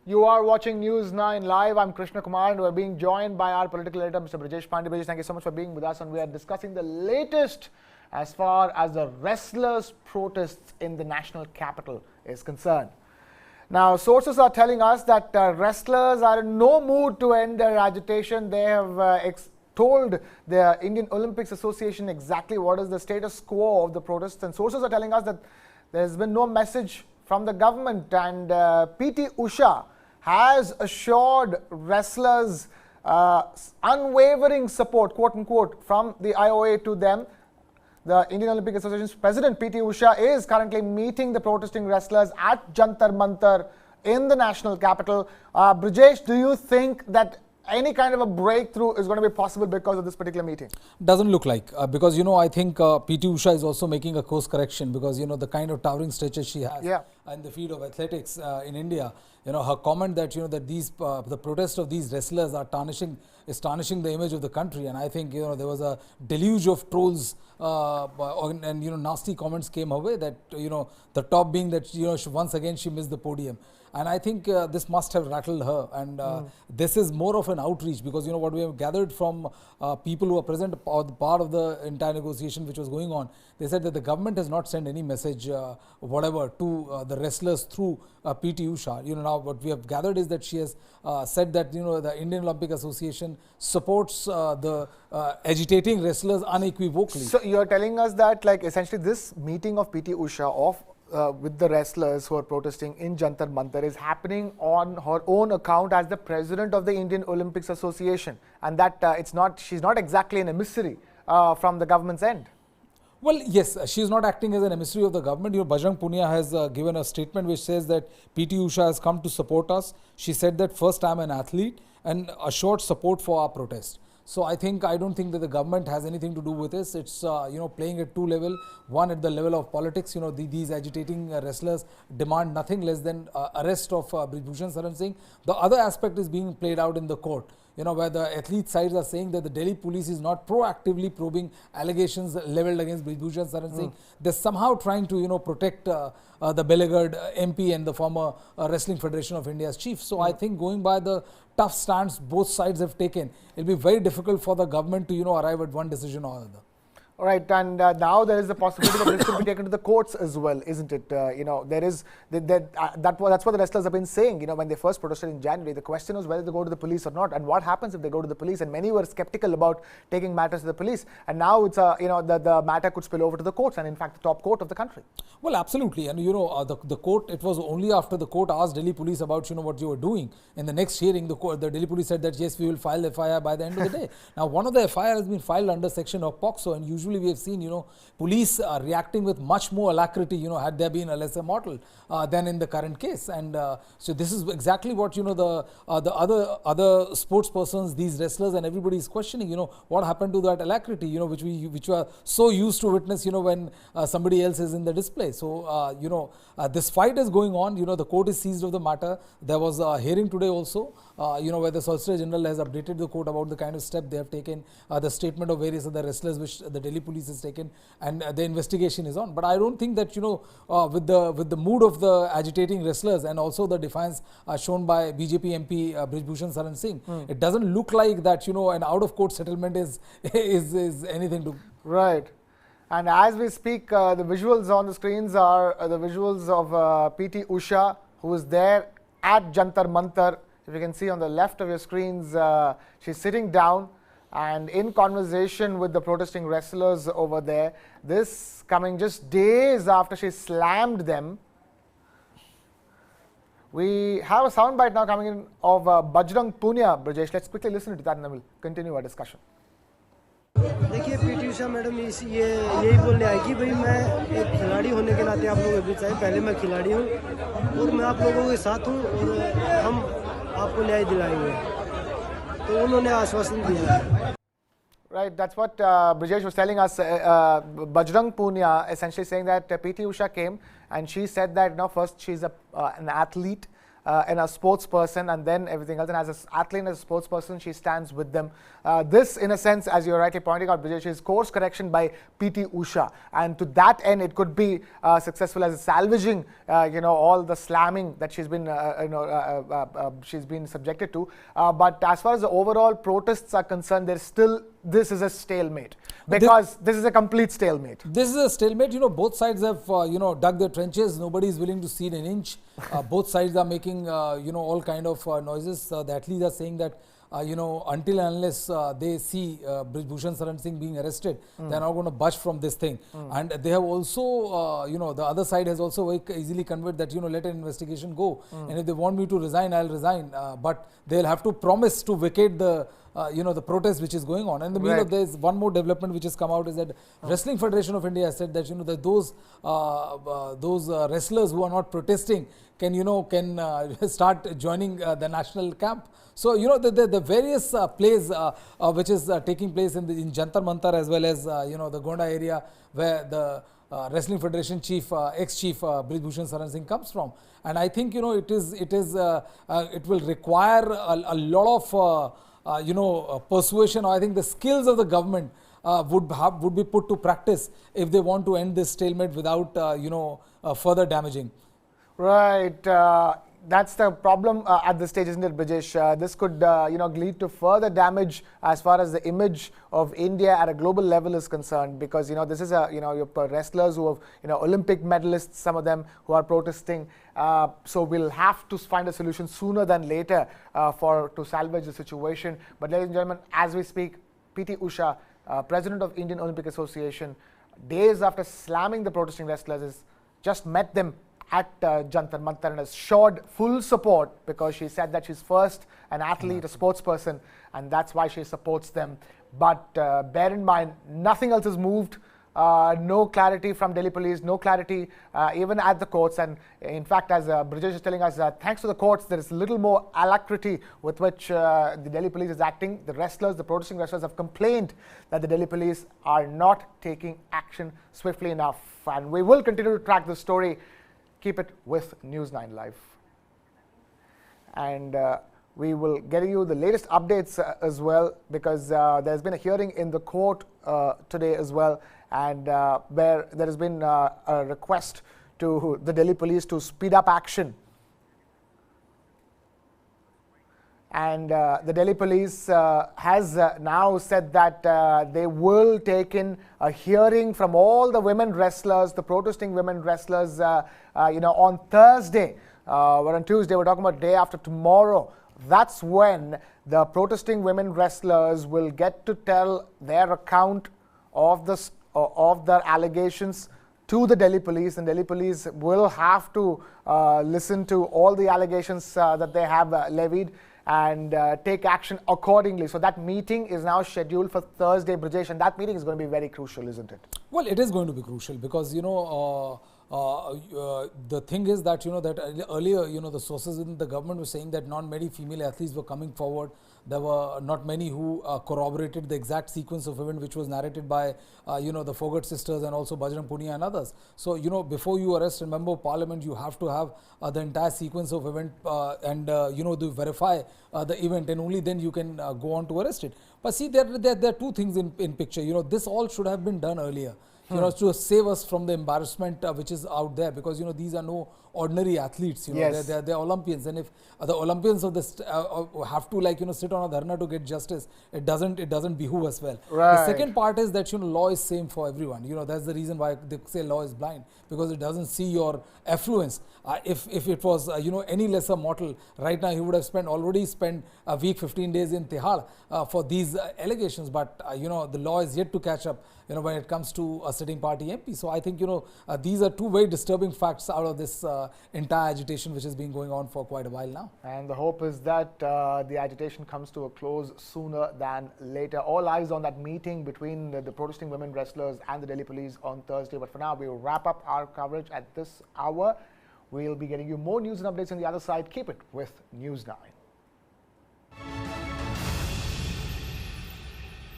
You are watching News 9 live. I'm Krishna Kumar and we're being joined by our political editor, Mr. Brajesh Pandey. Brajesh, thank you so much for being with us. And we are discussing the latest as far as the wrestlers' protests in the national capital is concerned. Now, sources are telling us that wrestlers are in no mood to end their agitation. They have told the Indian Olympics Association exactly what is the status quo of the protests. And sources are telling us that there's been no message from the government, and PT Usha has assured wrestlers unwavering support, quote unquote, from the IOA to them. The Indian Olympic Association's president, PT Usha, is currently meeting the protesting wrestlers at Jantar Mantar in the national capital. Brajesh, do you think that any kind of a breakthrough is going to be possible because of this particular meeting? Doesn't look like, because I think PT Usha is also making a course correction, because the kind of towering stature she has in the field of athletics in India. Her comment that that these the protest of these wrestlers are tarnishing the image of the country, and I think there was a deluge of trolls and nasty comments came her way, that the top being that once again she missed the podium. And I think this must have rattled her, and this is more of an outreach, because what we have gathered from people who are present, part of the entire negotiation which was going on, they said that the government has not sent any message whatever to the wrestlers through PT Usha. Now what we have gathered is that she has said that the Indian Olympic Association supports the agitating wrestlers unequivocally. So you're telling us that, like, essentially this meeting of PT Usha with the wrestlers who are protesting in Jantar Mantar is happening on her own account as the president of the Indian Olympics Association, and that she's not exactly an emissary from the government's end. Well, yes, she is not acting as an emissary of the government. Bajrang Punia has given a statement which says that PT Usha has come to support us. She said that first, I'm an athlete, and assured support for our protest. So I don't think that the government has anything to do with this. It's playing at two levels. One, at the level of politics, these agitating wrestlers demand nothing less than arrest of Brijbhushan Saran Singh. The other aspect is being played out in the court, where the athlete sides are saying that the Delhi police is not proactively probing allegations leveled against Brijbhushan Saran Singh. They're somehow trying to protect the beleaguered MP and the former Wrestling Federation of India's chief. So I think, going by the tough stance both sides have taken, it'll be very difficult for the government to arrive at one decision or another. All right, and now there is the possibility that this could be taken to the courts as well, isn't it? There is that's what the wrestlers have been saying. When they first protested in January, the question was whether they go to the police or not, and what happens if they go to the police. And many were skeptical about taking matters to the police. And now it's the matter could spill over to the courts, and in fact the top court of the country. Well, absolutely, and the court. It was only after the court asked Delhi police about what you were doing. In the next hearing, the Delhi police said that yes, we will file the FIR by the end of the day. Now, one of the FIR has been filed under section of POCSO, and usually we have seen, police are reacting with much more alacrity, had there been a lesser model than in the current case. And so this is exactly what, the other sports persons, these wrestlers and everybody is questioning, what happened to that alacrity, which we are so used to witness, when somebody else is in the display. So, this fight is going on, the court is seized of the matter. There was a hearing today also, where the Solicitor General has updated the court about the kind of step they have taken, the statement of various other wrestlers which the Delhi police has taken, and the investigation is on. But I don't think that with the mood of the agitating wrestlers and also the defiance shown by BJP MP Brijbhushan Saran Singh, it doesn't look like that an out of court settlement is anything to. Right. And as we speak, the visuals on the screens are the visuals of PT Usha, who is there at Jantar Mantar. If you can see on the left of your screens, she's sitting down and in conversation with the protesting wrestlers over there. This coming just days after she slammed them. We have a soundbite now coming in of Bajrang Punia. Brajesh, let's quickly listen to that and then we'll continue our discussion. देखिए PT Usha madam यही बोलने आई कि भाई मैं एक खिलाड़ी होने के नाते आप लोगों के बीच आए। पहले मैं खिलाड़ी हूँ और मैं आप लोगों के साथ हूँ और हम आपको न्याय दिलाएंगे, तो उन्होंने आश्वासन दिया। Right, that's what Brajesh was telling us. Bajrang Punia essentially saying that PT Usha came and she said that first she's an athlete. in a sports person and then everything else. And as an athlete and as a sports person, she stands with them. This, in a sense, as you're rightly pointing out, Brijesh, is course correction by PT Usha. And to that end, it could be successful as salvaging, all the slamming that she's been subjected to. But as far as the overall protests are concerned, this is a stalemate, because this is a complete stalemate. This is a stalemate. Both sides have dug their trenches. Nobody is willing to cede an inch. Both sides are making all kind of noises. The athletes are saying that until and unless they see Bhushan Saran Singh being arrested, they're not going to budge from this thing. And they have also, the other side has also very easily conveyed that, let an investigation go. And if they want me to resign, I'll resign. But they'll have to promise to vacate the the protest which is going on. And the meanwhile, there's one more development which has come out, is that Wrestling Federation of India has said that that those wrestlers who are not protesting can start joining the national camp. So the various plays which is taking place in Jantar Mantar, as well as the Gonda area, where the Wrestling Federation chief, ex-chief Brij Bhushan Saran Singh comes from. And I think it will require a lot of persuasion. I think the skills of the government would be put to practice if they want to end this stalemate without further damaging. Right. That's the problem at this stage, isn't it, Brijesh? This could lead to further damage as far as the image of India at a global level is concerned, because this is your wrestlers who have Olympic medalists, some of them who are protesting. So we'll have to find a solution sooner than later to salvage the situation. But ladies and gentlemen, as we speak, PT Usha, President of Indian Olympic Association, days after slamming the protesting wrestlers, has just met them at Jantar Mantar and has showed full support, because she said that she's first an athlete, a sports person, and that's why she supports them. But bear in mind, nothing else has moved. No clarity from Delhi police, no clarity even at the courts. And in fact, as Brijesh is telling us, thanks to the courts, there is a little more alacrity with which the Delhi police is acting. The wrestlers, the protesting wrestlers, have complained that the Delhi police are not taking action swiftly enough. And we will continue to track this story. Keep it with News9 Live. And we will get you the latest updates as well, because there's been a hearing in the court today as well, and where there has been a request to the Delhi police to speed up action. And the Delhi police has now said that they will take in a hearing from all the women wrestlers, the protesting women wrestlers, on Thursday. We're on Tuesday, we're talking about day after tomorrow. That's when the protesting women wrestlers will get to tell their account of their allegations to the Delhi police, and Delhi police will have to listen to all the allegations that they have levied and take action accordingly. So that meeting is now scheduled for Thursday, Brijesh, and that meeting is going to be very crucial, isn't it? Well, it is going to be crucial, because the thing is that that earlier the sources in the government were saying that not many female athletes were coming forward. There were not many who corroborated the exact sequence of event which was narrated by the Fogart sisters and also Bajrang Punia and others. So before you arrest a member of parliament, you have to have the entire sequence of event and to verify the event, and only then you can go on to arrest it. But see, there are two things in picture. This all should have been done earlier. To save us from the embarrassment which is out there, because these are no ordinary athletes. Yes. They're Olympians, and if the Olympians of this have to sit on a dharna to get justice, it doesn't behoove us well. Right. The second part is that law is same for everyone. That's the reason why they say law is blind, because it doesn't see your affluence. If it was any lesser mortal, right now he would have already spent a week, 15 days in Tihar for these allegations. But the law is yet to catch up when it comes to a sitting party MP. So I think these are two very disturbing facts out of this entire agitation which has been going on for quite a while now. And the hope is that the agitation comes to a close sooner than later. All eyes on that meeting between the protesting women wrestlers and the Delhi police on Thursday. But for now, we will wrap up our coverage at this hour. We'll be getting you more news and updates on the other side. Keep it with News9.